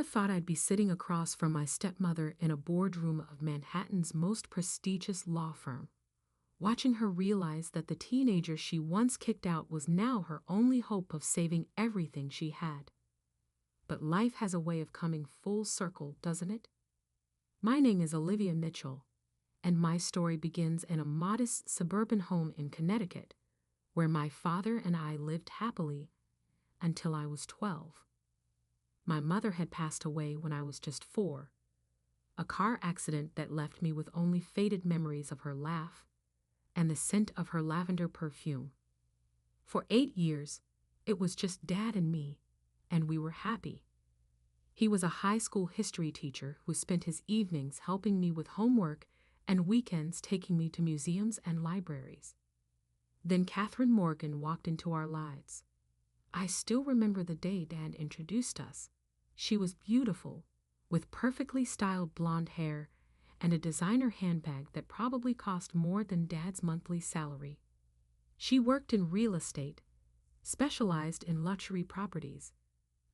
never thought I'd be sitting across from my stepmother in a boardroom of Manhattan's most prestigious law firm, watching her realize that the teenager she once kicked out was now her only hope of saving everything she had. But life has a way of coming full circle, doesn't it? My name is Olivia Mitchell, and my story begins in a modest suburban home in Connecticut, where my father and I lived happily until I was 12. My mother had passed away when I was just 4, a car accident that left me with only faded memories of her laugh and the scent of her lavender perfume. For 8 years, it was just Dad and me, and we were happy. He was a high school history teacher who spent his evenings helping me with homework and weekends taking me to museums and libraries. Then Catherine Morgan walked into our lives. I still remember the day Dad introduced us. She was beautiful, with perfectly styled blonde hair and a designer handbag that probably cost more than Dad's monthly salary. She worked in real estate, specialized in luxury properties,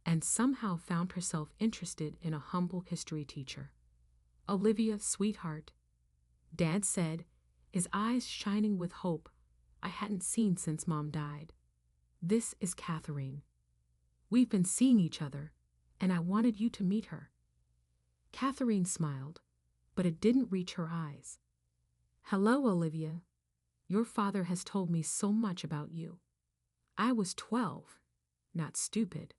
and somehow found herself interested in a humble history teacher. "Olivia, sweetheart," Dad said, his eyes shining with hope I hadn't seen since Mom died. "This is Catherine. We've been seeing each other, and I wanted you to meet her." Catherine smiled, but it didn't reach her eyes. "Hello, Olivia. Your father has told me so much about you." I was 12, not stupid.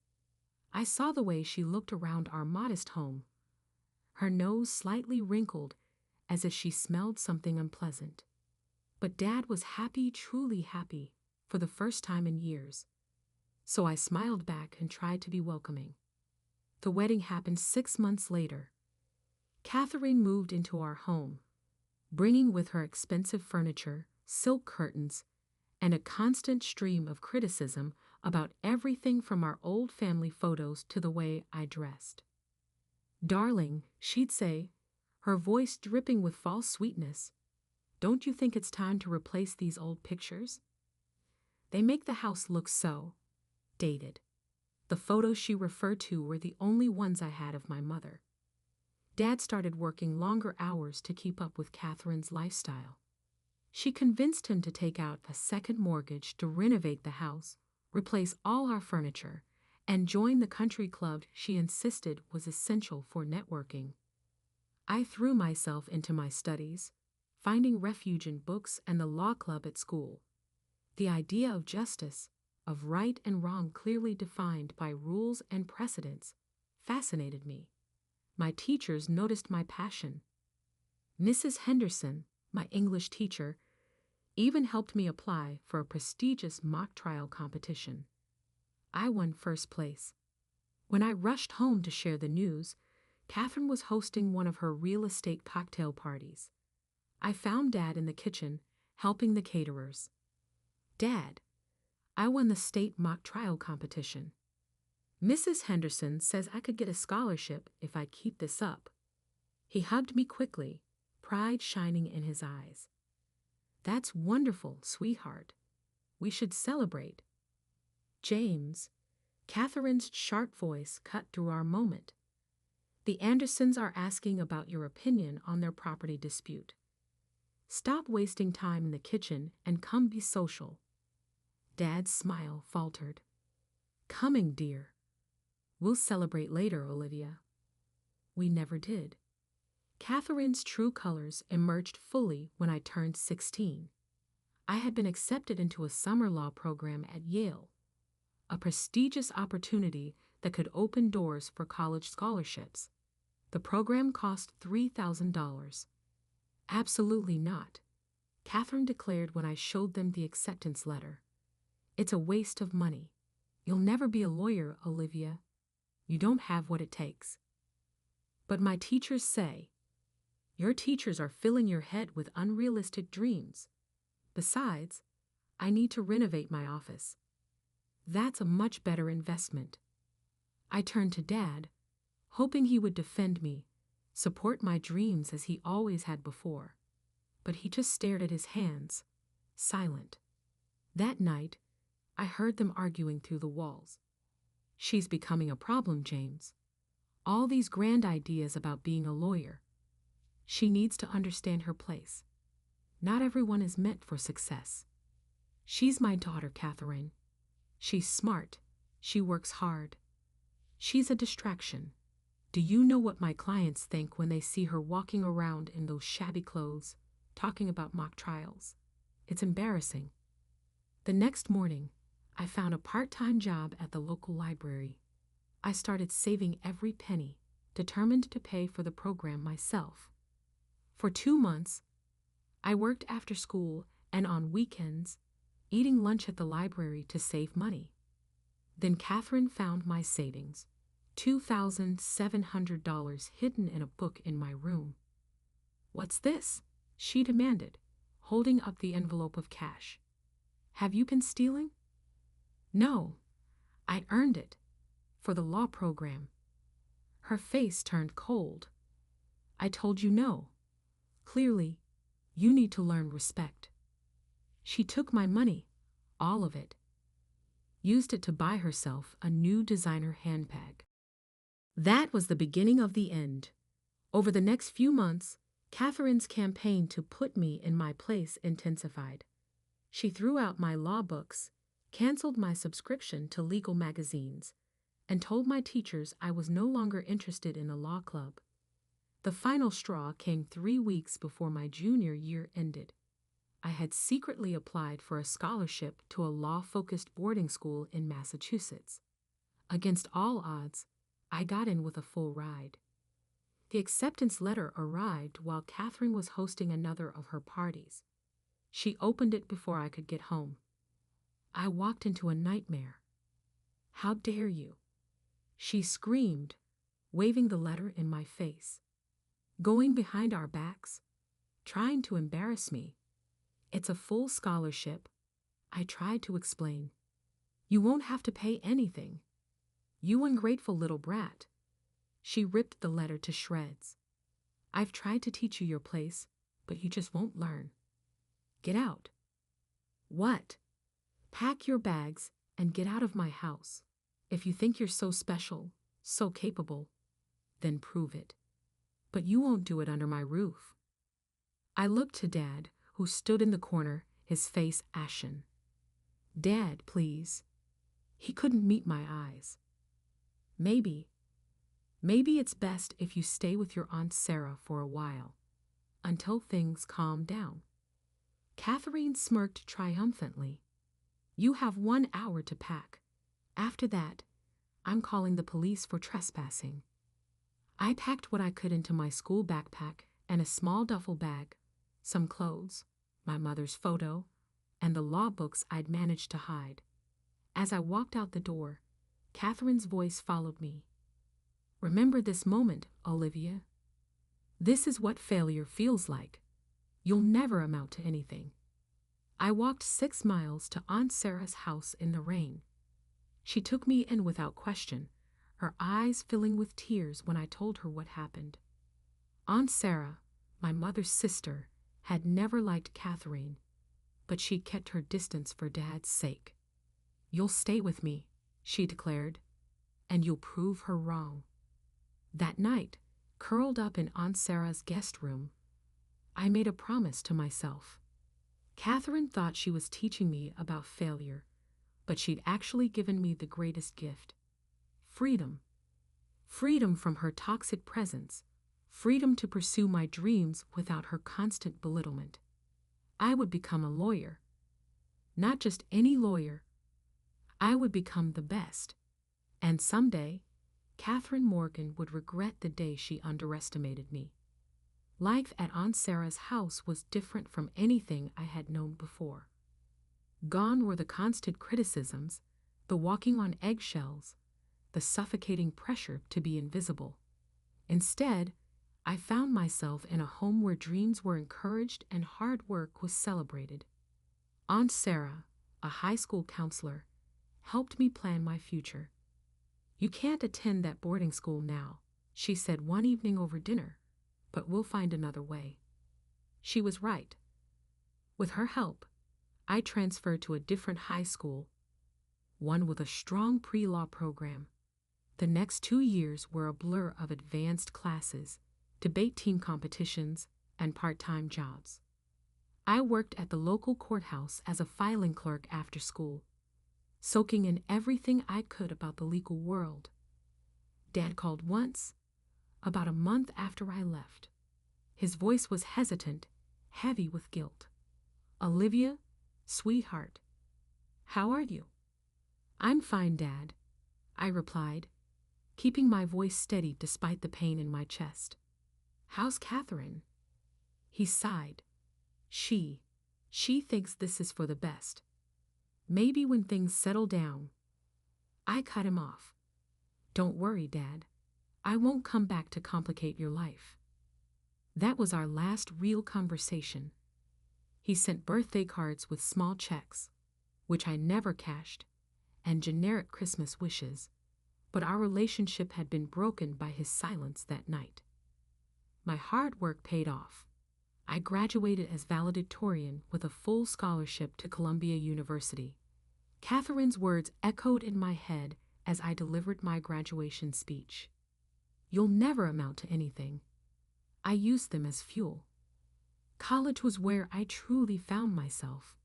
I saw the way she looked around our modest home, her nose slightly wrinkled as if she smelled something unpleasant. But Dad was happy, truly happy, for the first time in years. So I smiled back and tried to be welcoming. The wedding happened 6 months later. Catherine moved into our home, bringing with her expensive furniture, silk curtains, and a constant stream of criticism about everything from our old family photos to the way I dressed. "Darling," she'd say, her voice dripping with false sweetness, "don't you think it's time to replace these old pictures? They make the house look so dated." The photos she referred to were the only ones I had of my mother. Dad started working longer hours to keep up with Catherine's lifestyle. She convinced him to take out a second mortgage to renovate the house, replace all our furniture, and join the country club she insisted was essential for networking. I threw myself into my studies, finding refuge in books and the law club at school. The idea of justice, of right and wrong clearly defined by rules and precedents, fascinated me. My teachers noticed my passion. Mrs. Henderson, my English teacher, even helped me apply for a prestigious mock trial competition. I won first place. When I rushed home to share the news, Catherine was hosting one of her real estate cocktail parties. I found Dad in the kitchen, helping the caterers. "Dad, I won the state mock trial competition. Mrs. Henderson says I could get a scholarship if I keep this up." He hugged me quickly, pride shining in his eyes. "That's wonderful, sweetheart. We should celebrate." "James," Catherine's sharp voice cut through our moment, "the Andersons are asking about your opinion on their property dispute. Stop wasting time in the kitchen and come be social." Dad's smile faltered. "Coming, dear. We'll celebrate later, Olivia." We never did. Catherine's true colors emerged fully when I turned 16. I had been accepted into a summer law program at Yale, a prestigious opportunity that could open doors for college scholarships. The program cost $3,000. "Absolutely not," Catherine declared when I showed them the acceptance letter. "It's a waste of money. You'll never be a lawyer, Olivia. You don't have what it takes." But my teachers say, "Your teachers are filling your head with unrealistic dreams. Besides, I need to renovate my office. That's a much better investment." I turned to Dad, hoping he would defend me, support my dreams as he always had before. But he just stared at his hands, silent. That night, I heard them arguing through the walls. "She's becoming a problem, James. All these grand ideas about being a lawyer. She needs to understand her place. Not everyone is meant for success. She's my daughter, Catherine. She's smart. She works hard. She's a distraction. Do you know what my clients think when they see her walking around in those shabby clothes, talking about mock trials? It's embarrassing. The next morning, I found a part-time job at the local library. I started saving every penny, determined to pay for the program myself. For 2 months, I worked after school and on weekends, eating lunch at the library to save money. Then Catherine found my savings, $2,700 hidden in a book in my room. "What's this?" she demanded, holding up the envelope of cash. "Have you been stealing?" "No, I earned it for the law program." Her face turned cold. "I told you no. Clearly, you need to learn respect." She took my money, all of it, used it to buy herself a new designer handbag. That was the beginning of the end. Over the next few months, Catherine's campaign to put me in my place intensified. She threw out my law books, canceled my subscription to legal magazines, and told my teachers I was no longer interested in a law club. The final straw came 3 weeks before my junior year ended. I had secretly applied for a scholarship to a law-focused boarding school in Massachusetts. Against all odds, I got in with a full ride. The acceptance letter arrived while Catherine was hosting another of her parties. She opened it before I could get home. I walked into a nightmare. "How dare you?" she screamed, waving the letter in my face. "Going behind our backs? Trying to embarrass me? It's a full scholarship," I tried to explain. "You won't have to pay anything. You ungrateful little brat." She ripped the letter to shreds. "I've tried to teach you your place, but you just won't learn. Get out." "What?" "Pack your bags and get out of my house. If you think you're so special, so capable, then prove it. But you won't do it under my roof." I looked to Dad, who stood in the corner, his face ashen. "Dad, please." He couldn't meet my eyes. Maybe it's best if you stay with your Aunt Sarah for a while, until things calm down." Catherine smirked triumphantly. "You have 1 hour to pack. After that, I'm calling the police for trespassing." I packed what I could into my school backpack and a small duffel bag, some clothes, my mother's photo, and the law books I'd managed to hide. As I walked out the door, Catherine's voice followed me. "Remember this moment, Olivia. This is what failure feels like. You'll never amount to anything." I walked 6 miles to Aunt Sarah's house in the rain. She took me in without question, her eyes filling with tears when I told her what happened. Aunt Sarah, my mother's sister, had never liked Catherine, but she kept her distance for Dad's sake. "You'll stay with me," she declared, "and you'll prove her wrong." That night, curled up in Aunt Sarah's guest room, I made a promise to myself. Catherine thought she was teaching me about failure, but she'd actually given me the greatest gift: freedom. Freedom from her toxic presence, freedom to pursue my dreams without her constant belittlement. I would become a lawyer. Not just any lawyer. I would become the best. And someday, Catherine Morgan would regret the day she underestimated me. Life at Aunt Sarah's house was different from anything I had known before. Gone were the constant criticisms, the walking on eggshells, the suffocating pressure to be invisible. Instead, I found myself in a home where dreams were encouraged and hard work was celebrated. Aunt Sarah, a high school counselor, helped me plan my future. "You can't attend that boarding school now," she said one evening over dinner, "but we'll find another way." She was right. With her help, I transferred to a different high school, one with a strong pre-law program. The next 2 years were a blur of advanced classes, debate team competitions, and part-time jobs. I worked at the local courthouse as a filing clerk after school, soaking in everything I could about the legal world. Dad called once, about a month after I left. His voice was hesitant, heavy with guilt. "Olivia, sweetheart, how are you?" "I'm fine, Dad," I replied, keeping my voice steady despite the pain in my chest. "How's Catherine?" He sighed. She thinks this is for the best. Maybe when things settle down." I cut him off. "Don't worry, Dad. I won't come back to complicate your life." That was our last real conversation. He sent birthday cards with small checks, which I never cashed, and generic Christmas wishes, but our relationship had been broken by his silence that night. My hard work paid off. I graduated as valedictorian with a full scholarship to Columbia University. Catherine's words echoed in my head as I delivered my graduation speech. "You'll never amount to anything." I used them as fuel. College was where I truly found myself.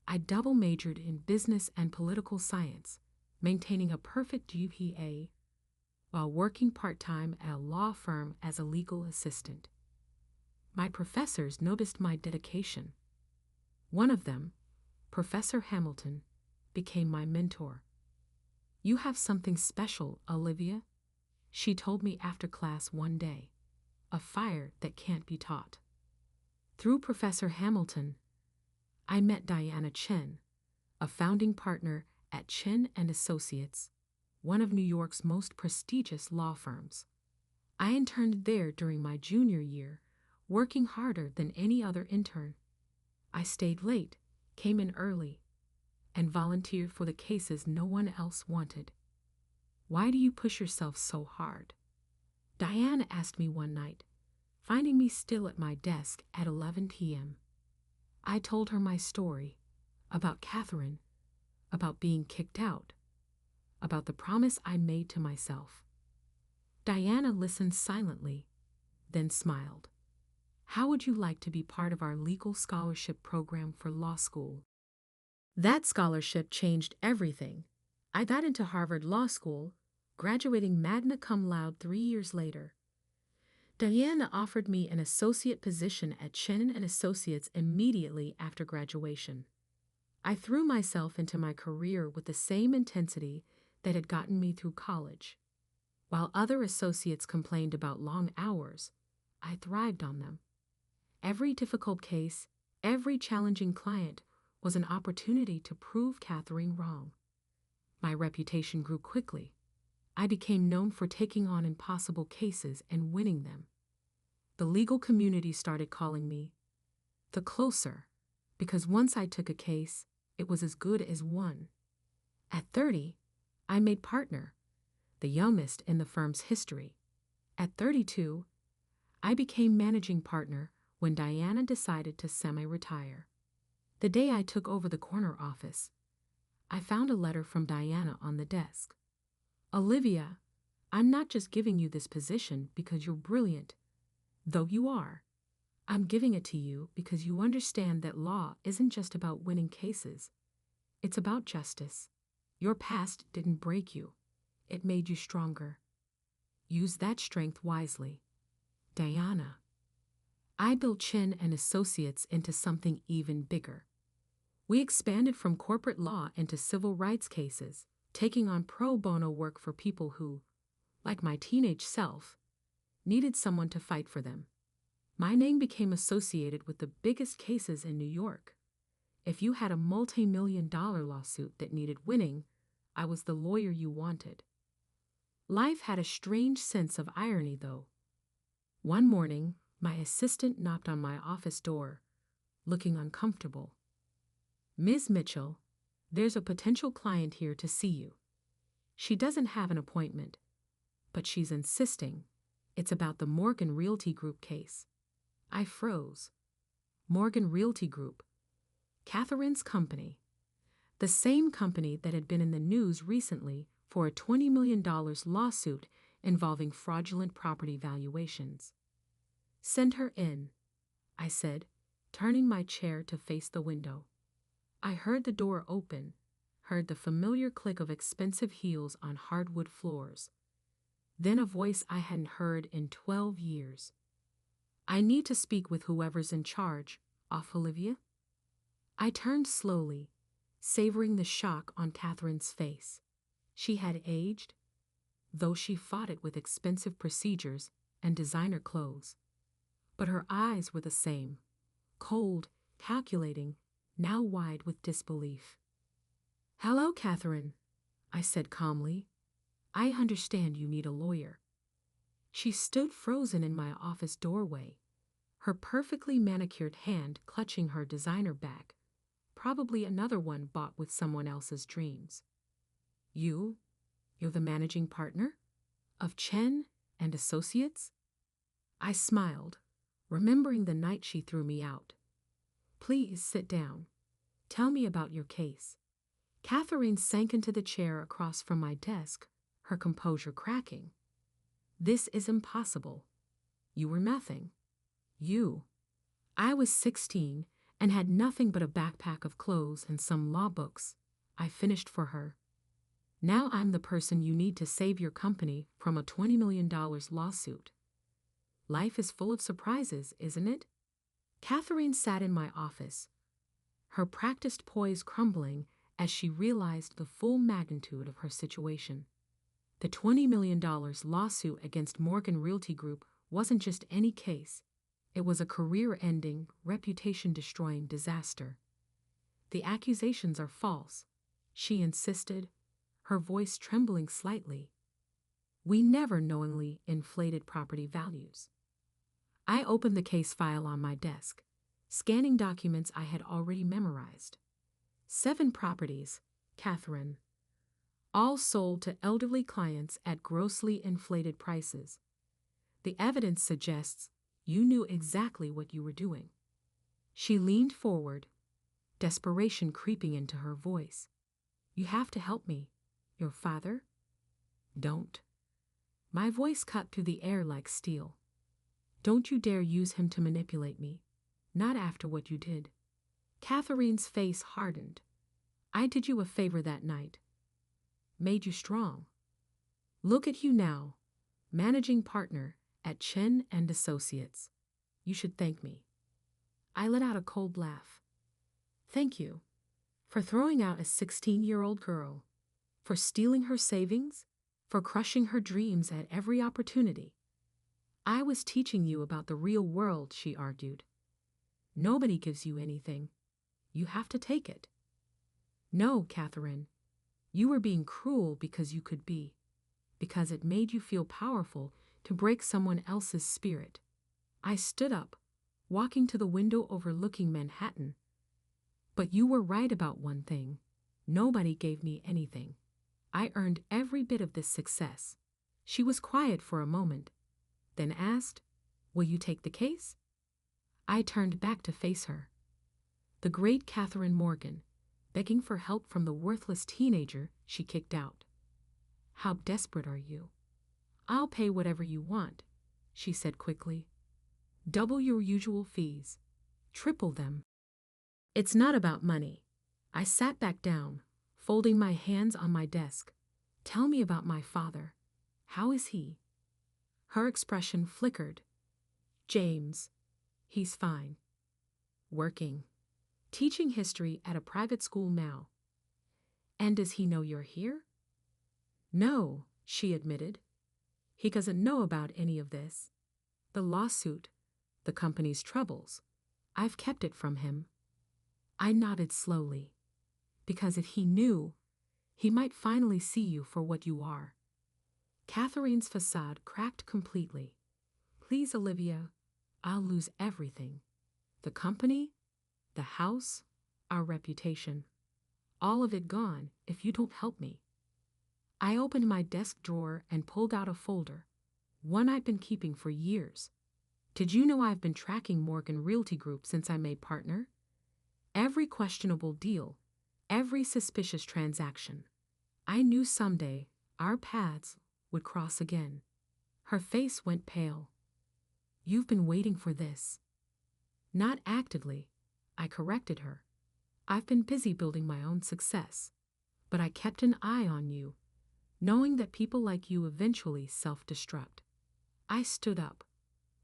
I double majored in business and political science, maintaining a perfect GPA while working part-time at a law firm as a legal assistant. My professors noticed my dedication. One of them, Professor Hamilton, became my mentor. "You have something special, Olivia," she told me after class one day. "A fire that can't be taught." Through Professor Hamilton, I met Diana Chen, a founding partner at Chen and Associates, one of New York's most prestigious law firms. I interned there during my junior year, working harder than any other intern. I stayed late, came in early, and volunteered for the cases no one else wanted. "Why do you push yourself so hard?" Diana asked me one night, finding me still at my desk at 11 p.m. I told her my story, about Catherine, about being kicked out, about the promise I made to myself. Diana listened silently, then smiled. "How would you like to be part of our legal scholarship program for law school?" That scholarship changed everything. I got into Harvard Law School, graduating magna cum laude 3 years later. Diana offered me an associate position at Chen and Associates immediately after graduation. I threw myself into my career with the same intensity that had gotten me through college. While other associates complained about long hours, I thrived on them. Every difficult case, every challenging client was an opportunity to prove Catherine wrong. My reputation grew quickly. I became known for taking on impossible cases and winning them. The legal community started calling me the closer, because once I took a case, it was as good as won. At 30, I made partner, the youngest in the firm's history. At 32, I became managing partner when Diana decided to semi-retire. The day I took over the corner office, I found a letter from Diana on the desk. "Olivia, I'm not just giving you this position because you're brilliant, though you are. I'm giving it to you because you understand that law isn't just about winning cases. It's about justice. Your past didn't break you. It made you stronger. Use that strength wisely." Diana. I built Chen and Associates into something even bigger. We expanded from corporate law into civil rights cases, taking on pro bono work for people who, like my teenage self, needed someone to fight for them. My name became associated with the biggest cases in New York. If you had a multi-million-dollar lawsuit that needed winning, I was the lawyer you wanted. Life had a strange sense of irony, though. One morning, my assistant knocked on my office door, looking uncomfortable. "Ms. Mitchell, there's a potential client here to see you. She doesn't have an appointment, but she's insisting. It's about the Morgan Realty Group case." I froze. Morgan Realty Group, Catherine's company, the same company that had been in the news recently for a $20 million lawsuit involving fraudulent property valuations. Send her in, I said, turning my chair to face the window. I heard the door open, heard the familiar click of expensive heels on hardwood floors. Then a voice I hadn't heard in 12 years. I need to speak with whoever's in charge, off Olivia? I turned slowly, savoring the shock on Catherine's face. She had aged, though she fought it with expensive procedures and designer clothes. But her eyes were the same, cold, calculating, now wide with disbelief. "Hello, Catherine," I said calmly. "I understand you need a lawyer." She stood frozen in my office doorway, her perfectly manicured hand clutching her designer bag, probably another one bought with someone else's dreams. You're the managing partner? Of Chen and Associates?" I smiled, remembering the night she threw me out. "Please sit down. Tell me about your case." Catherine sank into the chair across from my desk, her composure cracking. "This is impossible. You were nothing. I was 16 and had nothing but a backpack of clothes and some law books," I finished for her. "Now I'm the person you need to save your company from a $20 million lawsuit. Life is full of surprises, isn't it?" Catherine sat in my office, her practiced poise crumbling as she realized the full magnitude of her situation. The $20 million lawsuit against Morgan Realty Group wasn't just any case. It was a career-ending, reputation-destroying disaster. "The accusations are false," she insisted, her voice trembling slightly. "We never knowingly inflated property values." I opened the case file on my desk, scanning documents I had already memorized. 7 properties, Catherine. All sold to elderly clients at grossly inflated prices. The evidence suggests you knew exactly what you were doing. She leaned forward, desperation creeping into her voice. "You have to help me. Your father?" "Don't." My voice cut through the air like steel. "Don't you dare use him to manipulate me. Not after what you did." Catherine's face hardened. "I did you a favor that night. Made you strong. Look at you now, managing partner at Chen and Associates. You should thank me." I let out a cold laugh. "Thank you. For throwing out a 16-year-old girl. For stealing her savings. For crushing her dreams at every opportunity. I was teaching you about the real world," she argued. "Nobody gives you anything. You have to take it." "No, Catherine. You were being cruel because you could be. Because it made you feel powerful to break someone else's spirit." I stood up, walking to the window overlooking Manhattan. "But you were right about one thing. Nobody gave me anything. I earned every bit of this success." She was quiet for a moment, then asked, "Will you take the case?" I turned back to face her. The great Catherine Morgan, begging for help from the worthless teenager she kicked out. "How desperate are you?" "I'll pay whatever you want," she said quickly. "Double your usual fees. Triple them." "It's not about money." I sat back down, folding my hands on my desk. "Tell me about my father. How is he?" Her expression flickered. "James. He's fine. Working. Teaching history at a private school now." "And does he know you're here?" "No," she admitted. "He doesn't know about any of this. The lawsuit, the company's troubles. I've kept it from him." I nodded slowly. "Because if he knew, he might finally see you for what you are." Catherine's facade cracked completely. "Please, Olivia, I'll lose everything. The company, the house, our reputation. All of it gone if you don't help me." I opened my desk drawer and pulled out a folder, one I'd been keeping for years. "Did you know I've been tracking Morgan Realty Group since I made partner? Every questionable deal, every suspicious transaction. I knew someday our paths would cross again. Her face went pale. You've been waiting for this. Not actively, I corrected her. I've been busy building my own success. But I kept an eye on you, knowing that people like you eventually self-destruct. I stood up,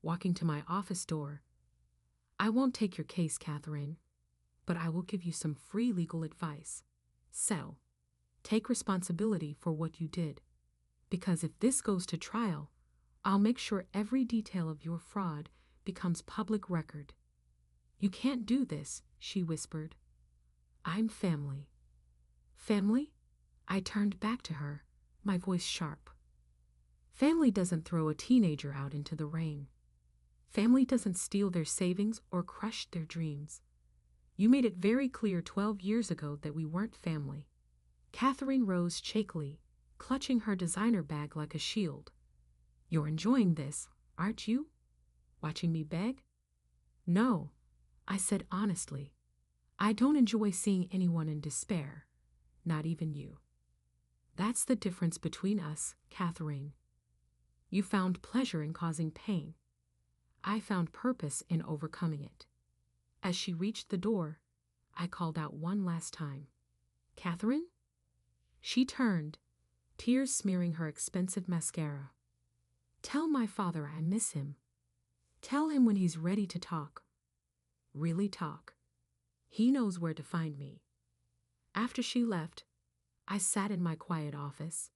walking to my office door. I won't take your case, Catherine, but I will give you some free legal advice. Settle. Take responsibility for what you did. Because if this goes to trial, I'll make sure every detail of your fraud becomes public record. You can't do this, she whispered. I'm family. Family? I turned back to her, my voice sharp. Family doesn't throw a teenager out into the rain. Family doesn't steal their savings or crush their dreams. You made it very clear 12 years ago that we weren't family. Catherine rose shakily, clutching her designer bag like a shield. You're enjoying this, aren't you? Watching me beg? No, I said honestly. I don't enjoy seeing anyone in despair, not even you. That's the difference between us, Catherine. You found pleasure in causing pain. I found purpose in overcoming it. As she reached the door, I called out one last time. Catherine? She turned, tears smearing her expensive mascara. Tell my father I miss him. Tell him when he's ready to talk. Really talk. He knows where to find me. After she left, I sat in my quiet office,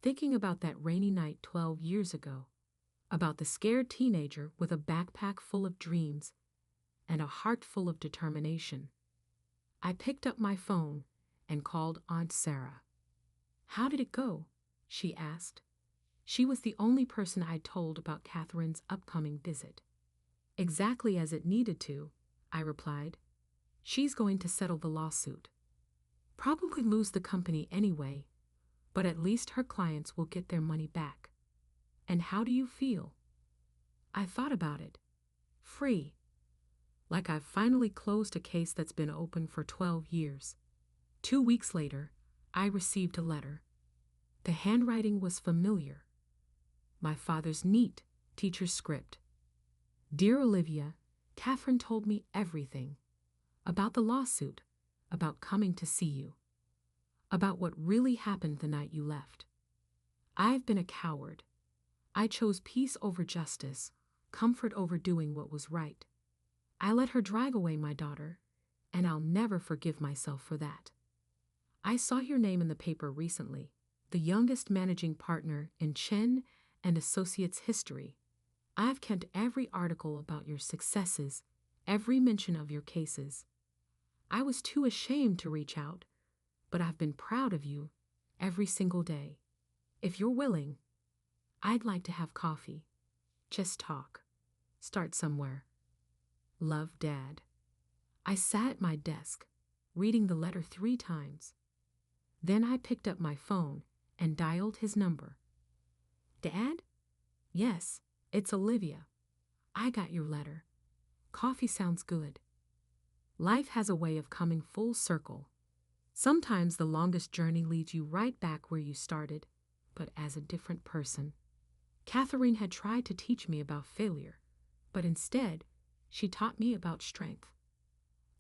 thinking about that rainy night 12 years ago, about the scared teenager with a backpack full of dreams and a heart full of determination. I picked up my phone and called Aunt Sarah. How did it go? She asked. She was the only person I'd told about Catherine's upcoming visit. Exactly as it needed to, I replied. She's going to settle the lawsuit. Probably lose the company anyway, but at least her clients will get their money back. And how do you feel? I thought about it. Free. Like I've finally closed a case that's been open for 12 years. 2 weeks later, I received a letter. The handwriting was familiar. My father's neat teacher's script. Dear Olivia, Catherine told me everything. About the lawsuit, about coming to see you, about what really happened the night you left. I've been a coward. I chose peace over justice, comfort over doing what was right. I let her drive away my daughter, and I'll never forgive myself for that. I saw your name in the paper recently, the youngest managing partner in Chen and Associates history. I've kept every article about your successes, every mention of your cases. I was too ashamed to reach out, but I've been proud of you every single day. If you're willing, I'd like to have coffee. Just talk. Start somewhere. Love, Dad. I sat at my desk, reading the letter 3 times. Then I picked up my phone and dialed his number. Dad? Yes, it's Olivia. I got your letter. Coffee sounds good. Life has a way of coming full circle. Sometimes the longest journey leads you right back where you started, but as a different person. Catherine had tried to teach me about failure, but instead, she taught me about strength,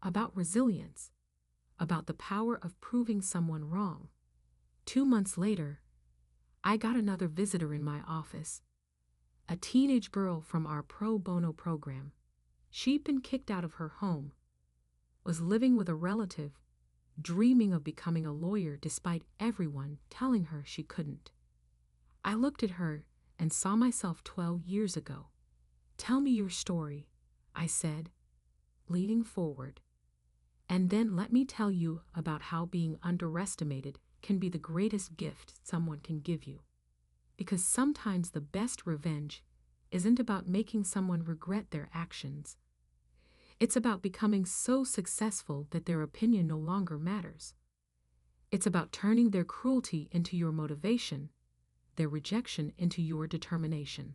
about resilience, about the power of proving someone wrong. 2 months later, I got another visitor in my office, a teenage girl from our pro bono program. She'd been kicked out of her home, was living with a relative, dreaming of becoming a lawyer despite everyone telling her she couldn't. I looked at her and saw myself 12 years ago. Tell me your story, I said, leaning forward. And then let me tell you about how being underestimated can be the greatest gift someone can give you. Because sometimes the best revenge isn't about making someone regret their actions. It's about becoming so successful that their opinion no longer matters. It's about turning their cruelty into your motivation, their rejection into your determination.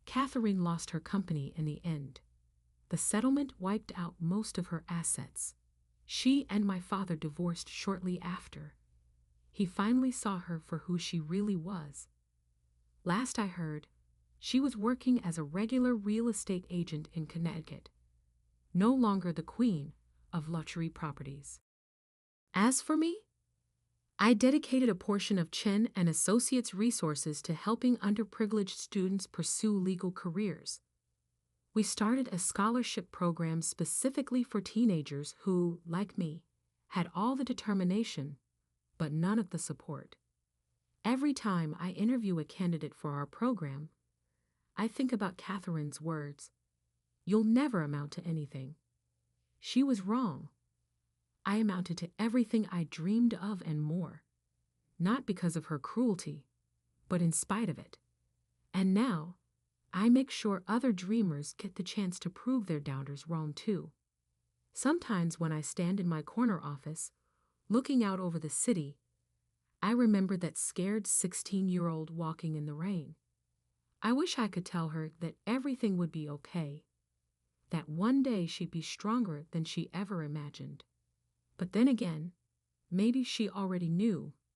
Catherine lost her company in the end. The settlement wiped out most of her assets. She and my father divorced shortly after. He finally saw her for who she really was. Last I heard, she was working as a regular real estate agent in Connecticut, no longer the queen of luxury properties. As for me, I dedicated a portion of Chen and Associates' resources to helping underprivileged students pursue legal careers. We started a scholarship program specifically for teenagers who, like me, had all the determination, but none of the support. Every time I interview a candidate for our program, I think about Catherine's words, "You'll never amount to anything." She was wrong. I amounted to everything I dreamed of and more, not because of her cruelty, but in spite of it. And now, I make sure other dreamers get the chance to prove their doubters wrong too. Sometimes when I stand in my corner office, looking out over the city, I remember that scared 16-year-old walking in the rain. I wish I could tell her that everything would be okay, that one day she'd be stronger than she ever imagined. But then again, maybe she already knew